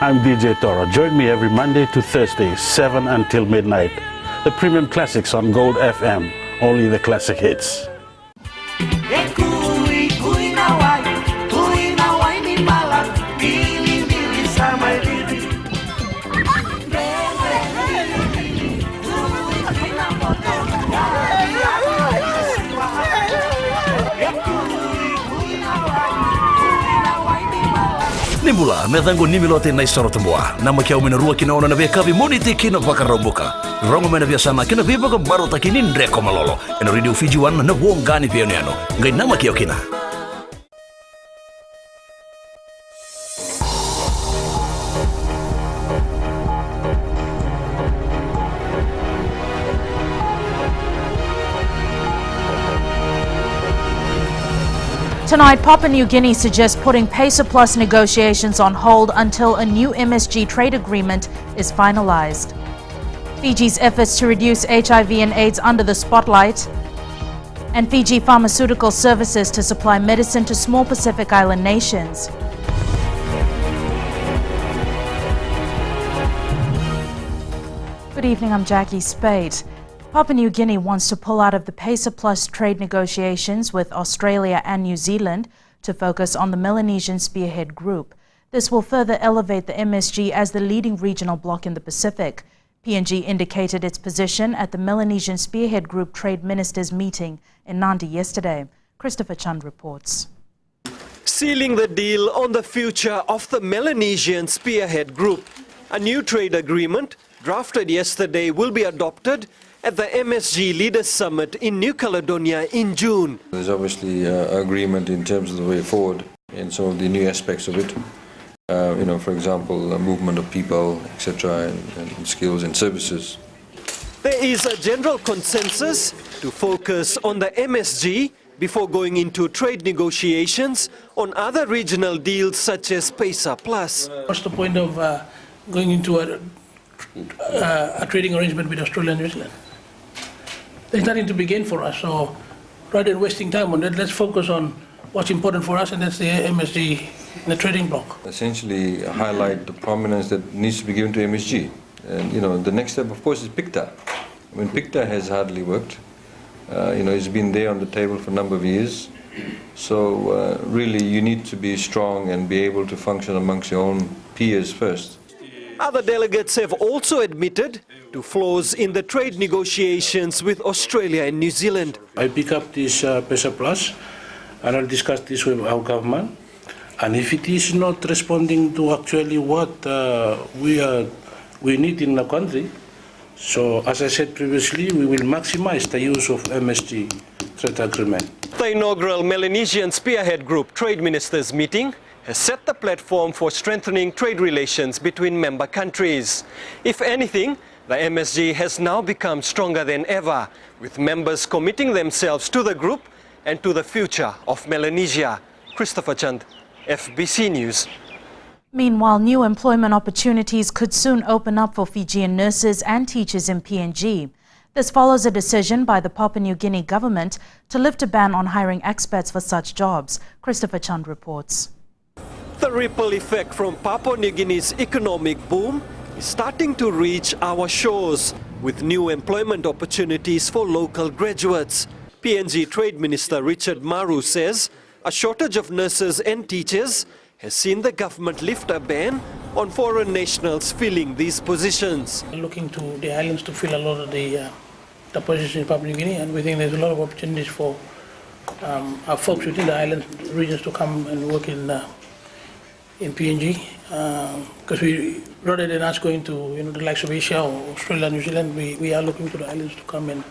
I'm DJ Toro. Join me every Monday to Thursday, 7 until midnight. The premium classics on Gold FM, only the classic hits. Nimbula metango nimilote na isoro tumboa nama kia umena rua kina ona na veka vi monite kina vaka rombuka rongo mena via sana kina viva ka baro takini ndreko malolo ena radio Fiji wana na wongani pia niano ngai nama kia kina. Tonight, Papua New Guinea suggests putting PESA Plus negotiations on hold until a new MSG trade agreement is finalized. Fiji's efforts to reduce HIV and AIDS under the spotlight. And Fiji Pharmaceutical Services to supply medicine to small Pacific Island nations. Good evening, I'm Jackie Spade. Papua New Guinea wants to pull out of the PESA Plus trade negotiations with Australia and New Zealand to focus on the Melanesian Spearhead Group. This will further elevate the MSG as the leading regional bloc in the Pacific. PNG indicated its position at the Melanesian Spearhead Group Trade Ministers meeting in Nadi yesterday. Christopher Chand reports. Sealing the deal on the future of the Melanesian Spearhead Group. A new trade agreement drafted yesterday will be adopted at the MSG Leaders Summit in New Caledonia in June. There's obviously agreement in terms of the way forward in some of the new aspects of it. For example, movement of people, etc., and skills and services. There is a general consensus to focus on the MSG before going into trade negotiations on other regional deals such as PESA Plus. What's the point of going into a trading arrangement with Australia and New Zealand? There's nothing to be gained for us, so rather than wasting time on that, let's focus on what's important for us, and that's the MSG in the trading bloc. Essentially highlight the prominence that needs to be given to MSG. And the next step, of course, is PICTA. I mean, PICTA has hardly worked. It's been there on the table for a number of years. So really, you need to be strong and be able to function amongst your own peers first. Other delegates have also admitted to flaws in the trade negotiations with Australia and New Zealand. I pick up this PESA Plus and I'll discuss this with our government. And if it is not responding to actually what we need in the country, so as I said previously, we will maximize the use of MSG trade agreement. The inaugural Melanesian Spearhead Group Trade Ministers meeting has set the platform for strengthening trade relations between member countries. If anything, the MSG has now become stronger than ever, with members committing themselves to the group and to the future of Melanesia. Christopher Chand, FBC News. Meanwhile, new employment opportunities could soon open up for Fijian nurses and teachers in PNG. This follows a decision by the Papua New Guinea government to lift a ban on hiring experts for such jobs. Christopher Chand reports. The ripple effect from Papua New Guinea's economic boom is starting to reach our shores, with new employment opportunities for local graduates. PNG Trade Minister Richard Maru says a shortage of nurses and teachers has seen the government lift a ban on foreign nationals filling these positions. Looking to the islands to fill a lot of the positions in Papua New Guinea, and we think there's a lot of opportunities for our folks within the island regions to come and work in PNG, because we, rather than us going to the likes of Asia or Australia, New Zealand, we are looking to the islands to come and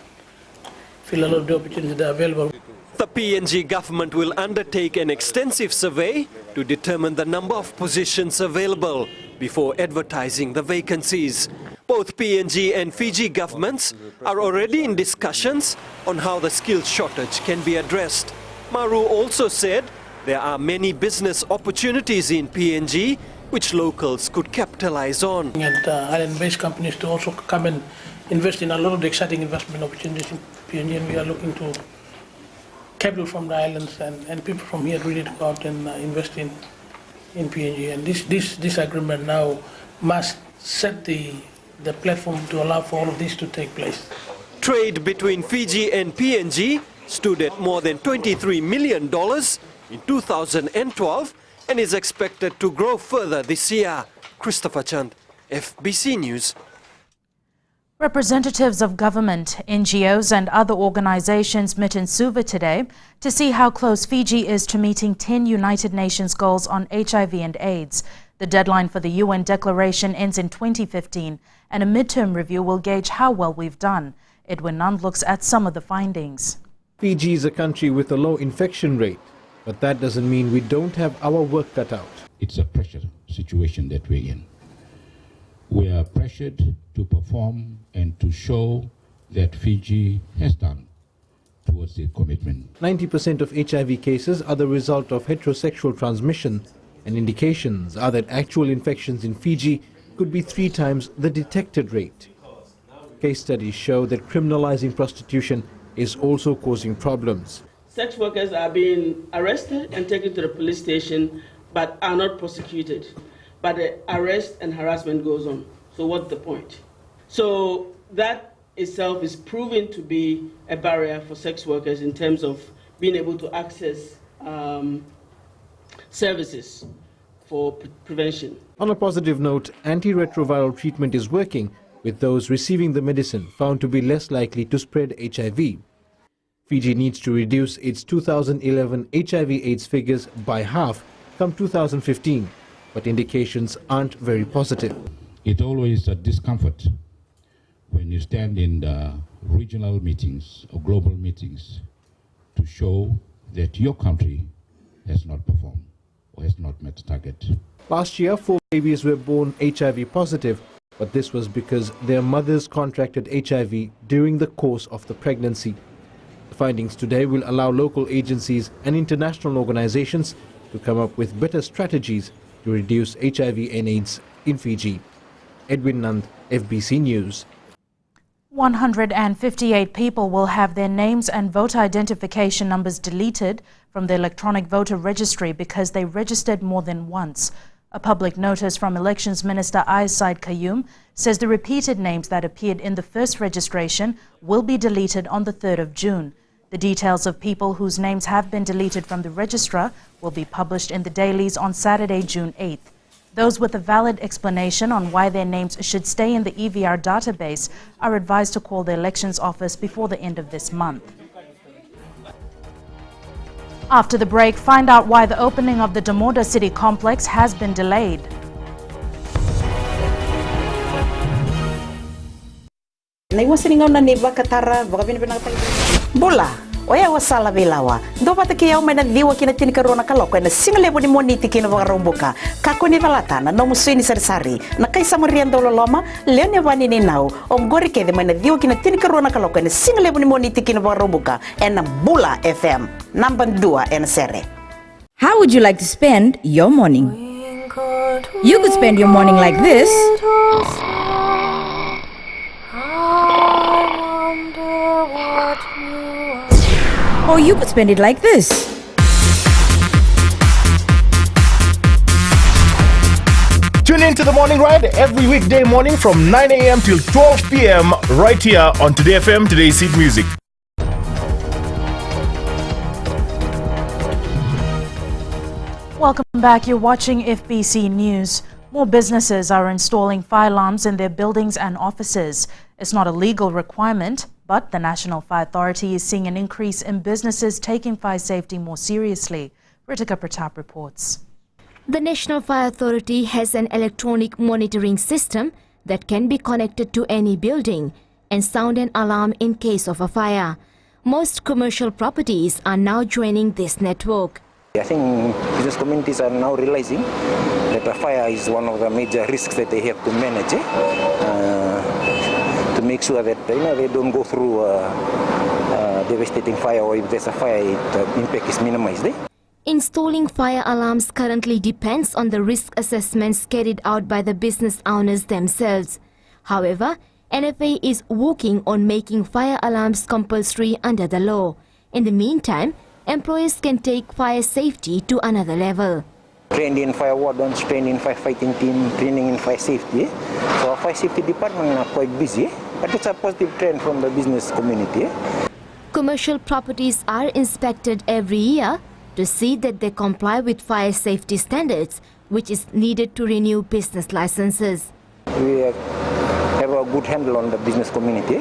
fill a lot of the opportunities that are available. The PNG government will undertake an extensive survey to determine the number of positions available before advertising the vacancies. Both PNG and Fiji governments are already in discussions on how the skills shortage can be addressed. Maru also said there are many business opportunities in PNG which locals could capitalize on. And island-based companies to also come and invest in a lot of the exciting investment opportunities in PNG, and we are looking to capital from the islands and people from here really to go out and invest in in PNG, and this agreement now must set the platform to allow for all of this to take place. Trade between Fiji and PNG stood at more than $23 million in 2012 and is expected to grow further this year. Christopher Chand, FBC News. Representatives of government, NGOs and other organizations met in Suva today to see how close Fiji is to meeting 10 United Nations goals on HIV and AIDS. The deadline for the UN declaration ends in 2015, and a midterm review will gauge how well we've done. Edwin Nund looks at some of the findings. Fiji is a country with a low infection rate, but that doesn't mean we don't have our work cut out. It's a pressure situation that we're in. We are pressured to perform and to show that Fiji has done towards their commitment. 90% of HIV cases are the result of heterosexual transmission, and indications are that actual infections in Fiji could be 3 times the detected rate. Case studies show that criminalizing prostitution is also causing problems. Sex workers are being arrested and taken to the police station but are not prosecuted. But the arrest and harassment goes on. So what's the point? So that itself is proven to be a barrier for sex workers in terms of being able to access services for prevention. On a positive note, antiretroviral treatment is working, with those receiving the medicine found to be less likely to spread HIV. Fiji needs to reduce its 2011 HIV/AIDS figures by half come 2015, but indications aren't very positive. It's always a discomfort when you stand in the regional meetings or global meetings to show that your country has not performed or has not met the target. Last year, 4 babies were born HIV positive, but this was because their mothers contracted HIV during the course of the pregnancy. The findings today will allow local agencies and international organizations to come up with better strategies to reduce HIV and AIDS in Fiji. Edwin Nund, FBC News. 158 people will have their names and voter identification numbers deleted from the electronic voter registry because they registered more than once. A public notice from Elections Minister Said Qayyum says the repeated names that appeared in the first registration will be deleted on the 3rd of June. The details of people whose names have been deleted from the registrar will be published in the dailies on Saturday, June 8th. Those with a valid explanation on why their names should stay in the EVR database are advised to call the elections office before the end of this month. After the break, find out why the opening of the Damoda City complex has been delayed. Bola, oya wasala bilawa. Do pata ki au mena diwa kina tini karona kaloko na single boni moniti kina varomboka. Kako ni valatana no musini sari na kai samarian dolo loma leone vani ni nau omgori ke de mena diwa kina tini karona kaloko na single boni moniti kina varomboka and Bula FM number 2 and sere. How would you like to spend your morning? You could spend your morning like this. Or you could spend it like this. Tune in to the morning ride every weekday morning from 9 a.m. till 12 p.m. right here on Today FM, Today's Hit Music. Welcome back. You're watching FBC News. More businesses are installing fire alarms in their buildings and offices. It's not a legal requirement, but the National Fire Authority is seeing an increase in businesses taking fire safety more seriously. Ritika Pratap reports. The National Fire Authority has an electronic monitoring system that can be connected to any building and sound an alarm in case of a fire. Most commercial properties are now joining this network. I think business communities are now realizing that a fire is one of the major risks that they have to manage to make sure that they don't go through devastating fire, or if there's a fire, the impact is minimized. Installing fire alarms currently depends on the risk assessments carried out by the business owners themselves. However, NFA is working on making fire alarms compulsory under the law. In the meantime, employers can take fire safety to another level. Trained in fire wardens, trained in firefighting team, training in fire safety. So our fire safety department are quite busy, but it's a positive trend from the business community. Commercial properties are inspected every year to see that they comply with fire safety standards, which is needed to renew business licenses. We have a good handle on the business community,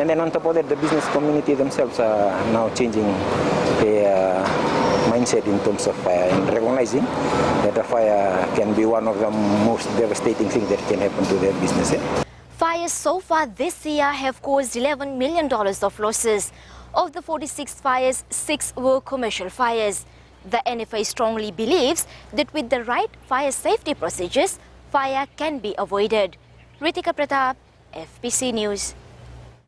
and then on top of that, the business community themselves are now changing their mindset in terms of fire and recognizing that a fire can be one of the most devastating things that can happen to their business. Fires so far this year have caused $11 million of losses. Of the 46 fires, 6 were commercial fires. The NFA strongly believes that with the right fire safety procedures, fire can be avoided. Ritika Pratap, FBC News.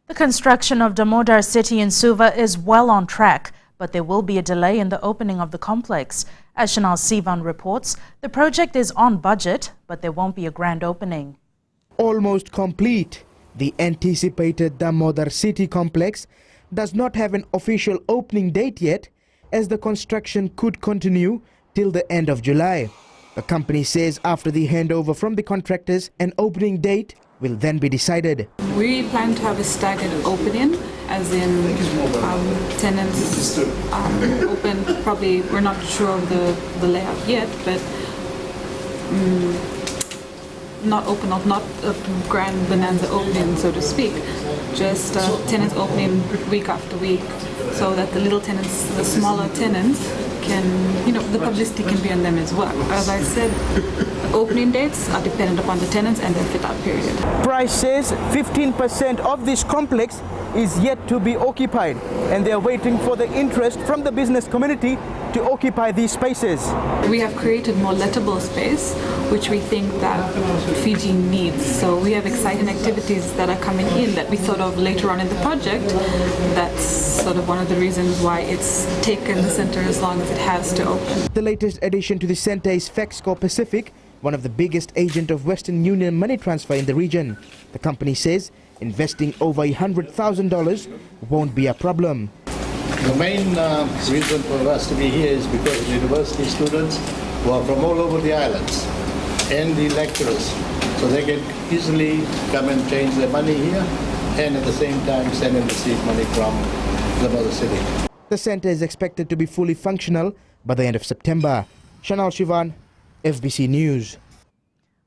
The construction of Damodar City in Suva is well on track, but there will be a delay in the opening of the complex. As Chanel Sivan reports, the project is on budget, but there won't be a grand opening. Almost complete, the anticipated Damodar City complex does not have an official opening date yet, as the construction could continue till the end of July. The company says after the handover from the contractors, an opening date will then be decided. We plan to have a staggered opening, as in tenants open. Probably, we're not sure of the layout yet, but not a grand bonanza opening, so to speak. Just tenants opening week after week, so that the little tenants, the smaller tenants, can, the publicity can be on them as well. As I said, the opening dates are dependent upon the tenants and their fit-out period. Price says 15% of this complex is yet to be occupied, and they're waiting for the interest from the business community to occupy these spaces. We have created more lettable space, which we think that Fiji needs. So we have exciting activities that are coming in that we thought of later on in the project. That's sort of one of the reasons why it's taken the center as long as it has to open. The latest addition to the center is Fexco Pacific, one of the biggest agent of Western Union money transfer in the region. The company says investing over $100,000 won't be a problem. The main reason for us to be here is because of university students who are from all over the islands and the lecturers, so they can easily come and change their money here and at the same time send and receive money from the mother city. The center is expected to be fully functional by the end of September. Chanel Shivan, FBC News.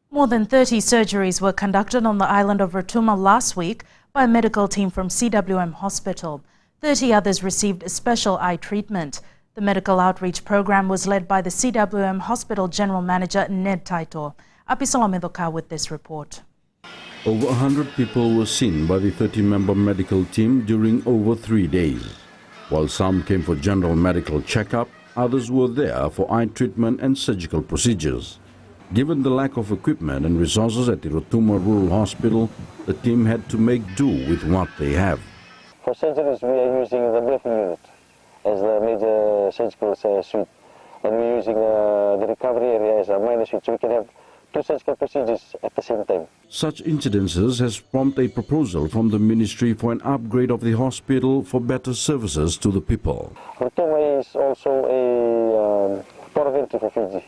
More than 30 surgeries were conducted on the island of Rotuma last week by a medical team from CWM Hospital. 30 others received special eye treatment. The medical outreach program was led by the CWM Hospital General Manager Ned Taito. Apisola Medoka with this report. Over 100 people were seen by the 30-member medical team during over 3 days. While some came for general medical checkup, others were there for eye treatment and surgical procedures. Given the lack of equipment and resources at the Rotuma Rural Hospital, the team had to make do with what they have. For surgeries, we are using the briefing unit as the major surgical suite, and we're using the recovery area as a minor suite, so we can have 2 surgical procedures at the same time. Such incidences has prompted a proposal from the Ministry for an upgrade of the hospital for better services to the people. Rotuma is also a port of entry for Fiji,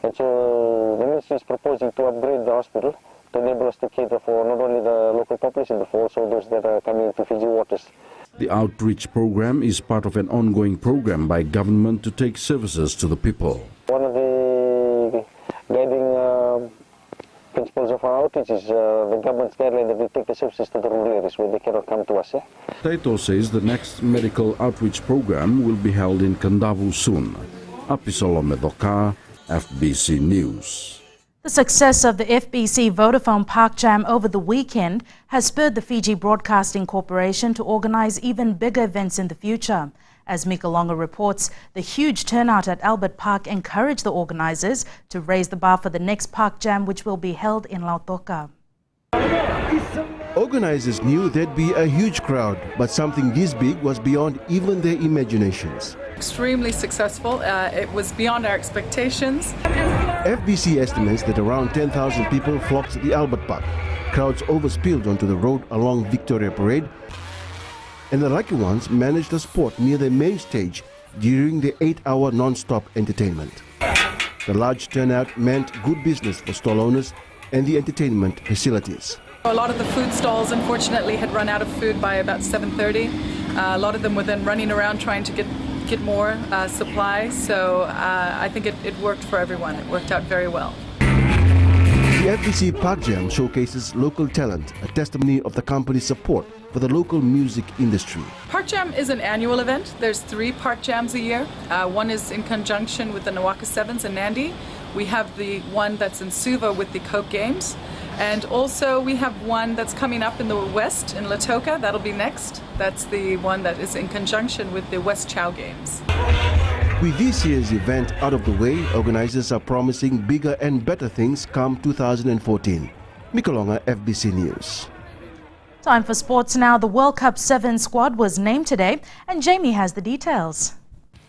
and so the Ministry is proposing to upgrade the hospital to enable us to cater for not only the local population but also those that are coming to Fiji waters. The outreach program is part of an ongoing program by government to take services to the people. One of the guiding principles of our outreach is the government's guideline that we take the services to the rural areas where they cannot come to us. Taito says the next medical outreach program will be held in Kandavu soon. Apisola Medoka, FBC News. The success of the FBC Vodafone Park Jam over the weekend has spurred the Fiji Broadcasting Corporation to organize even bigger events in the future. As Mika Longa reports, the huge turnout at Albert Park encouraged the organizers to raise the bar for the next Park Jam, which will be held in Lautoka. Organizers knew there'd be a huge crowd, but something this big was beyond even their imaginations. Extremely successful. It was beyond our expectations. FBC estimates that around 10,000 people flocked to the Albert Park. Crowds overspilled onto the road along Victoria Parade, and the lucky ones managed a spot near the main stage during the 8-hour non-stop entertainment. The large turnout meant good business for stall owners and the entertainment facilities. A lot of the food stalls, unfortunately, had run out of food by about 7:30. A lot of them were then running around trying to get more supply. So I think it worked for everyone. It worked out very well. The FBC Park Jam showcases local talent, a testimony of the company's support for the local music industry. Park Jam is an annual event. There's 3 Park Jams a year. One is in conjunction with the Nawaka Sevens in Nandi. We have the one that's in Suva with the Coke Games. And also we have one that's coming up in the west in Lautoka. That'll be next. That's the one that is in conjunction with the West Chow Games. With this year's event out of the way, organizers are promising bigger and better things come 2014. Mikolonga, FBC News. Time for sports now. The World Cup 7 squad was named today, and Jamie has the details.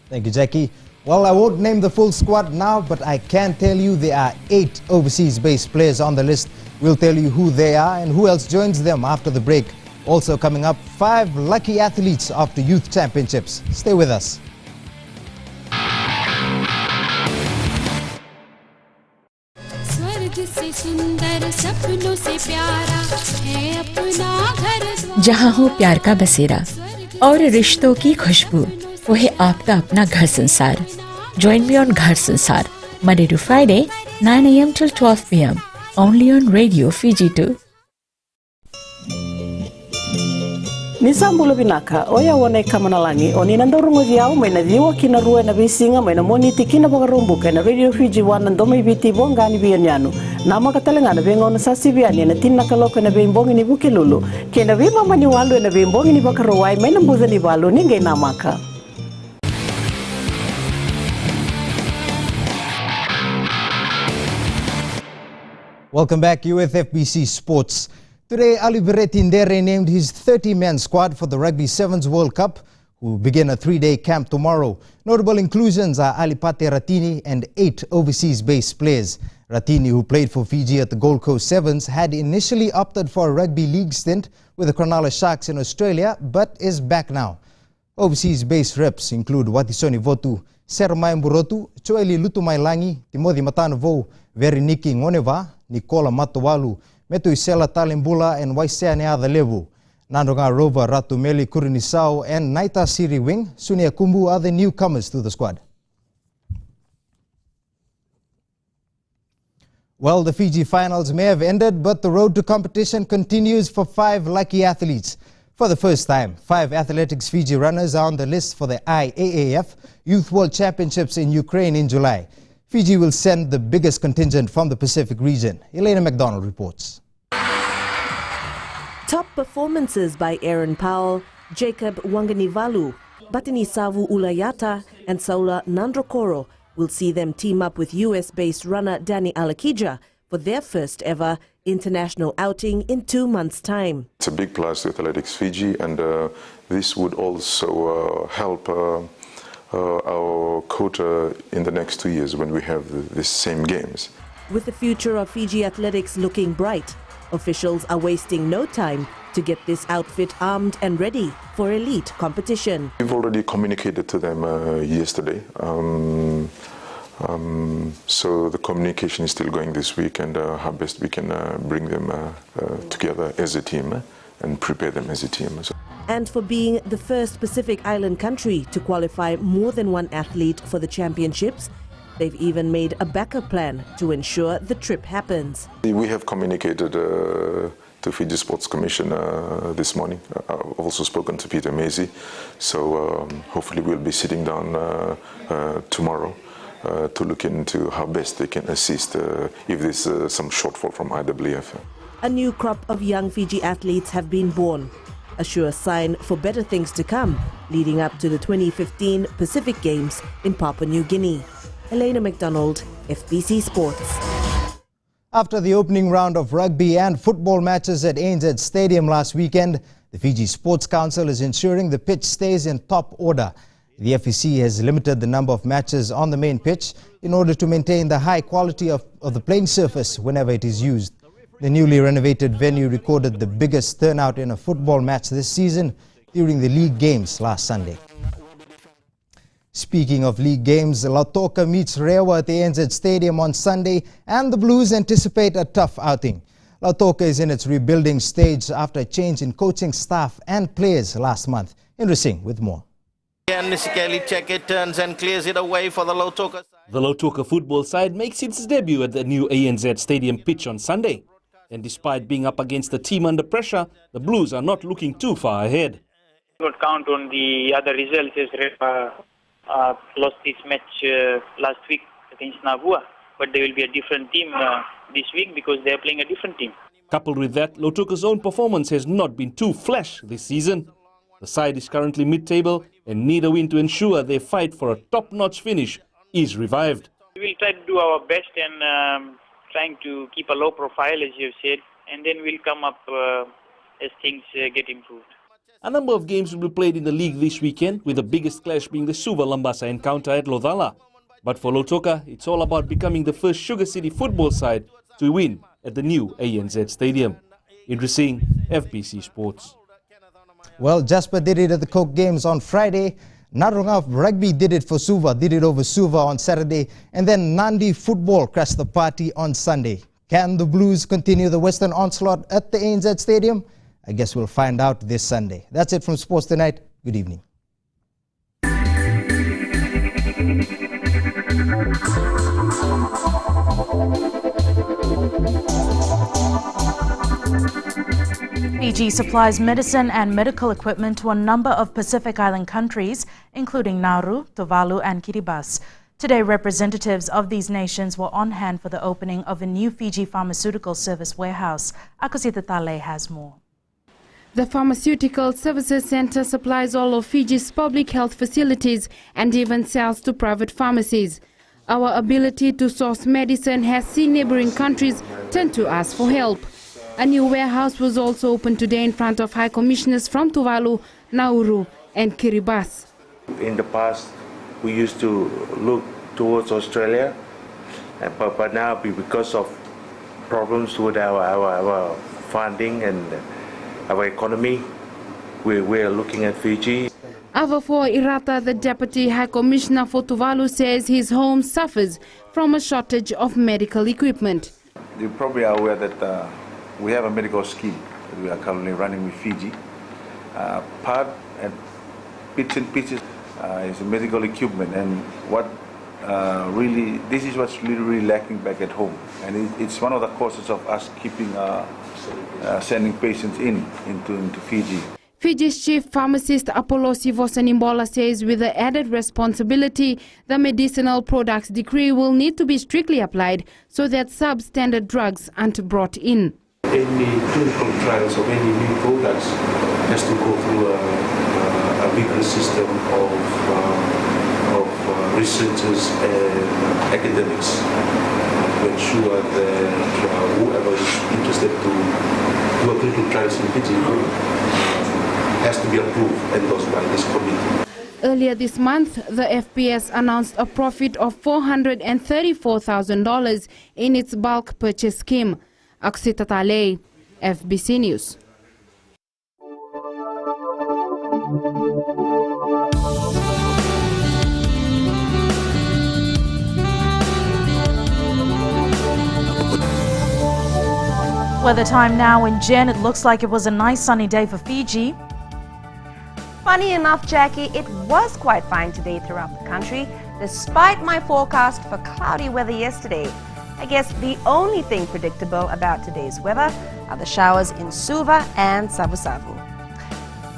Thank you, Jackie. Well, I won't name the full squad now, but I can tell you there are 8 overseas-based players on the list. We'll tell you who they are and who else joins them after the break. Also coming up, 5 lucky athletes after youth championships. Stay with us. जहाँ हो प्यार का बसेरा और रिश्तों की खुशबू, वो है आपका अपना घर संसार. Join me on Ghar Sansar, Monday to Friday, 9 a.m. till 12 p.m. only on Radio Fiji 2. Nisambulo binaka oya wone kamanalangi oni nandorungo diao mena diwa kina rua na bisinga mena moniti kina bagarumbuka na Radio Fiji 1 ndoma ibiti bongani bianyanu nama katalengana bengo na sasibiani na tinna kaloka na bembongi ni bukilulu kena bima mani walu na bembongi ni bakarowai mena mbuza ni balu ninge namaka. Welcome back. You with FBC Sports. Today, Ali Bereti Ndere named his 30-man squad for the Rugby Sevens World Cup, who begin a 3-day camp tomorrow. Notable inclusions are Alipate Ratini and 8 overseas-based players. Ratini, who played for Fiji at the Gold Coast Sevens, had initially opted for a rugby league stint with the Cronulla Sharks in Australia, but is back now. Overseas-based reps include Watisoni Votu, Sermai Mburotu, Choeli Lutumailangi, Timothy Matanovo, Veriniki Ngoneva, Nicola Matowalu, Metu Isela Talimbula, and Waiseane Adalevu. Nandonga Rover Ratumeli Kurinisao and Naita Siri Wing, Sunia Kumbu are the newcomers to the squad. Well, the Fiji finals may have ended, but the road to competition continues for 5 lucky athletes. For the first time, 5 Athletics Fiji runners are on the list for the IAAF Youth World Championships in Ukraine in July. Fiji will send the biggest contingent from the Pacific region. Elena McDonald reports. Top performances by Aaron Powell, Jacob Wanganivalu, Batinisavu Ulayata and Saula Nandrokoro will see them team up with US-based runner Danny Alakija for their first ever international outing in 2 months' time. It's a big plus to Athletics Fiji, and this would also help our quota in the next 2 years when we have the same games. With the future of Fiji athletics looking bright, officials are wasting no time to get this outfit armed and ready for elite competition. We've already communicated to them yesterday, so the communication is still going this week, and how best we can bring them together as a team and prepare them as a team. And for being the first Pacific Island country to qualify more than 1 athlete for the championships, they've even made a backup plan to ensure the trip happens. We have communicated to Fiji Sports Commission this morning. I've also spoken to Peter Macy, so hopefully we'll be sitting down tomorrow to look into how best they can assist if there's some shortfall from IWF. A new crop of young Fiji athletes have been born, a sure sign for better things to come leading up to the 2015 Pacific Games in Papua New Guinea. Elena McDonald, FBC Sports. After the opening round of rugby and football matches at ANZ Stadium last weekend, the Fiji Sports Council is ensuring the pitch stays in top order. The FEC has limited the number of matches on the main pitch in order to maintain the high quality of the playing surface whenever it is used. The newly renovated venue recorded the biggest turnout in a football match this season during the league games last Sunday. Speaking of league games, Lautoka meets Rewa at the ANZ Stadium on Sunday, and the Blues anticipate a tough outing. Lautoka is in its rebuilding stage after a change in coaching staff and players last month. Indra Singh with more. Nisikeli Cheke turns and clears it away for the Lautoka side. The Lautoka football side makes its debut at the new ANZ Stadium pitch on Sunday. And despite being up against a team under pressure, the Blues are not looking too far ahead. We would count on the other results as lost this match last week against Navua. But there will be a different team this week because they are playing a different team. Coupled with that, Lautoka's own performance has not been too flash this season. The side is currently mid-table and need a win to ensure their fight for a top-notch finish is revived. We will try to do our best and trying to keep a low profile, as you have said, and then we'll come up as things get improved. A number of games will be played in the league this weekend, with the biggest clash being the Suva-Lambasa encounter at Lodala. But for Lautoka, it's all about becoming the first Sugar City football side to win at the new ANZ Stadium. Indra Singh, FBC Sports. Well, Jasper did it at the Coke Games on Friday. Narungaf Rugby did it for Suva, did it over Suva on Saturday. And then Nandi Football crashed the party on Sunday. Can the Blues continue the Western onslaught at the ANZ Stadium? I guess we'll find out this Sunday. That's it from Sports Tonight. Good evening. Fiji supplies medicine and medical equipment to a number of Pacific Island countries, including Nauru, Tuvalu and Kiribati. Today, representatives of these nations were on hand for the opening of a new Fiji Pharmaceutical Service warehouse. Akosita Tale has more. The Pharmaceutical Services Center supplies all of Fiji's public health facilities and even sells to private pharmacies. Our ability to source medicine has seen neighboring countries turn to us for help. A new warehouse was also opened today in front of High Commissioners from Tuvalu, Nauru and Kiribati. In the past, we used to look towards Australia, but now because of problems with our funding and our economy, we're looking at Fiji. Avafo Irata, the Deputy High Commissioner for Tuvalu, says his home suffers from a shortage of medical equipment. You probably are aware that we have a medical scheme that we are currently running with Fiji. Part and bits and pieces is medical equipment, and what this is what's really lacking back at home, and it's one of the causes of us keeping sending patients into Fiji. Fiji's chief pharmacist Apollosi Vosanimbola says with the added responsibility, the medicinal products decree will need to be strictly applied so that substandard drugs aren't brought in. Any clinical trials of any new products has to go through a vigorous system of researchers and academics to ensure that whoever is interested to do a clinical trials in Fiji has to be approved and endorsed by this committee. Earlier this month, the FPS announced a profit of $434,000 in its bulk purchase scheme. Aksita Tale, FBC News. Weather time now in Jen. It looks like it was a nice sunny day for Fiji. Funny enough, Jackie, it was quite fine today throughout the country, despite my forecast for cloudy weather yesterday. I guess the only thing predictable about today's weather are the showers in Suva and Savu-Savu.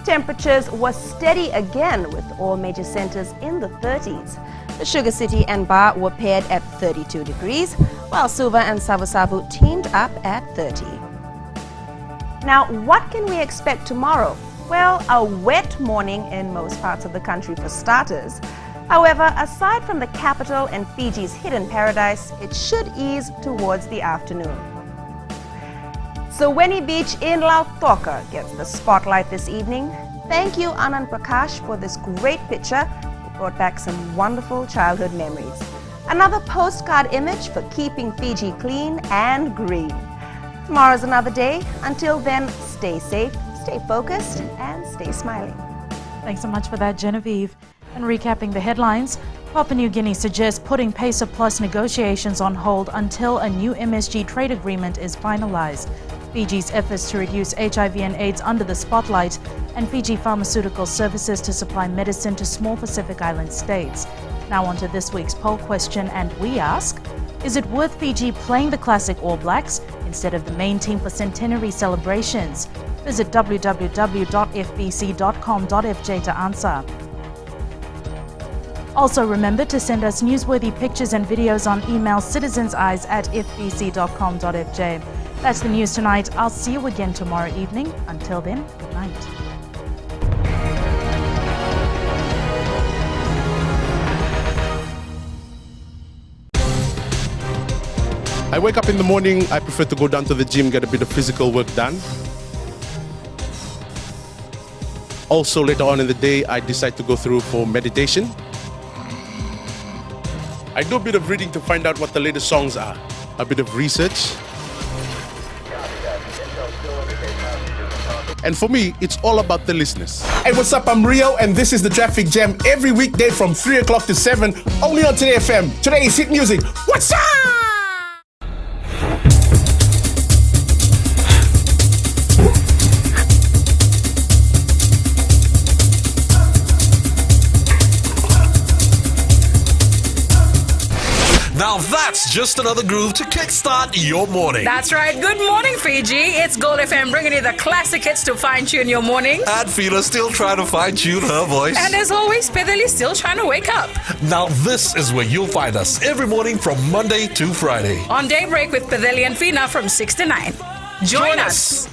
Temperatures were steady again with all major centers in the 30s. The Sugar City and Bar were paired at 32 degrees, while Suva and Savu-Savu teamed up at 30. Now, what can we expect tomorrow? Well, a wet morning in most parts of the country for starters. However, aside from the capital and Fiji's hidden paradise, it should ease towards the afternoon. Saweni Beach in Lautoka gets the spotlight this evening. Thank you, Anand Prakash, for this great picture. It brought back some wonderful childhood memories. Another postcard image for keeping Fiji clean and green. Tomorrow's another day. Until then, stay safe, stay focused, and stay smiling. Thanks so much for that, Genevieve. And recapping the headlines, Papua New Guinea suggests putting PACER Plus negotiations on hold until a new MSG trade agreement is finalized. Fiji's efforts to reduce HIV and AIDS under the spotlight, and Fiji Pharmaceutical Services to supply medicine to small Pacific Island states. Now on to this week's poll question, and we ask, is it worth Fiji playing the classic All Blacks instead of the main team for centenary celebrations? Visit www.fbc.com.fj to answer. Also remember to send us newsworthy pictures and videos on email citizenseyes@fbc.com.fj. That's the news tonight. I'll see you again tomorrow evening. Until then, good night. I wake up in the morning, I prefer to go down to the gym, get a bit of physical work done. Also, later on in the day, I decide to go through for meditation. I do a bit of reading to find out what the latest songs are, a bit of research. And for me, it's all about the listeners. Hey, what's up? I'm Rio, and this is the Traffic Jam every weekday from 3 o'clock to 7, only on Today FM. Today's hit music. What's up? Now that's just another groove to kickstart your morning. That's right. Good morning, Fiji. It's Gold FM bringing you the classic hits to fine-tune your morning. And Fila still trying to fine-tune her voice. And as always, Pedali still trying to wake up. Now this is where you'll find us every morning from Monday to Friday. On Daybreak with Pedali and Fina from 6 to 9. Join us.